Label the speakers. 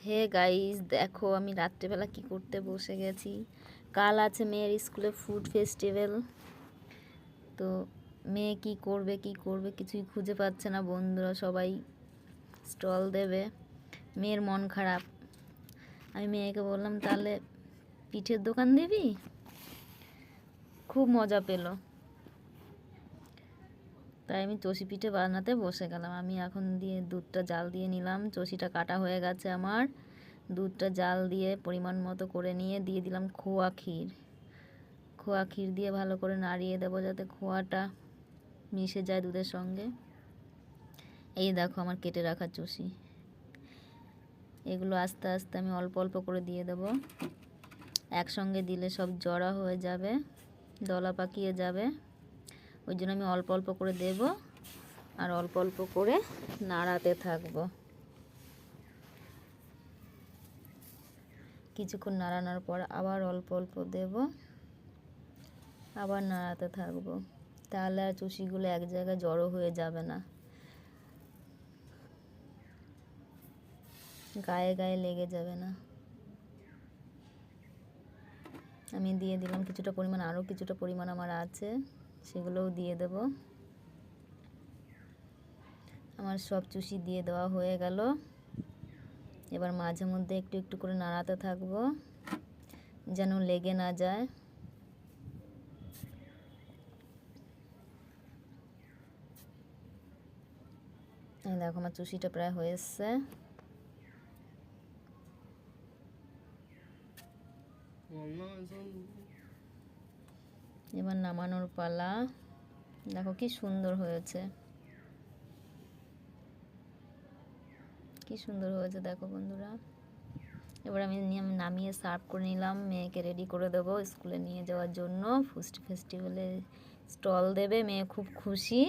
Speaker 1: Hey guys, দেখো আমি রাত্রেবেলা কি করতে বসে গেছি। কাল আছে মেয়ের স্কুলে ফুড ফেস্টিভ্যাল। তো মেয়ে কি করবে কিছুই খুঁজে পাচ্ছে না। বন্ধুরা সবাই স্টল দেবে, মেয়ের মন খারাপ। আমি মেয়েকে বললাম তাহলে পিঠের দোকান দিবি। খুব মজা পেলো, তাই আমি চষি পিঠে বানাতে বসে গেলাম। আমি এখন দুধটা জাল দিয়ে নিলাম, চষিটা কাটা হয়ে গেছে আমার। দুধটা জাল দিয়ে পরিমাণ মতো করে নিয়ে দিয়ে দিলাম খোয়া ক্ষীর। খোয়া ক্ষীর দিয়ে ভালো করে নাড়িয়ে দেবো যাতে খোয়াটা মিশে যায় দুধের সঙ্গে। এই দেখো আমার কেটে রাখা চষি। এগুলো আস্তে আস্তে আমি অল্প অল্প করে দিয়ে দেবো। একসঙ্গে দিলে সব জড়া হয়ে যাবে, দলা পাকিয়ে যাবে। ওই জন্য আমি অল্প অল্প করে দেব আর অল্প অল্প করে নাড়াতে থাকবো। কিছুক্ষণ নাড়ানোর পর আবার অল্প অল্প দেব, আবার নাড়াতে থাকবো। তাহলে আর চুষিগুলো এক জায়গায় জড়ো হয়ে যাবে না, গায়ে গায়ে লেগে যাবে না। আমি দিয়ে দিলাম কিছুটা পরিমাণ, আরও কিছুটা পরিমাণ আমার আছে, সেগুলোও দিয়ে দেব। আমার সব চুষি দিয়ে দেওয়া হয়ে গেল। এবার মাঝে মধ্যে একটু একটু করে নাড়াতে থাকবো যেন লেগে না যায়। দেখো আমার চুষিটা প্রায় হয়ে এসছে। এবার নামানোর পালা। দেখো কি সুন্দর হয়েছে, কি সুন্দর হয়েছে দেখো বন্ধুরা। এবার আমি নামিয়ে সার্ভ করে নিলাম। মেয়েকে রেডি করে দেবো স্কুলে নিয়ে যাওয়ার জন্য। ফুড ফেস্টিভ্যালে স্টল দেবে, মেয়ে খুব খুশি।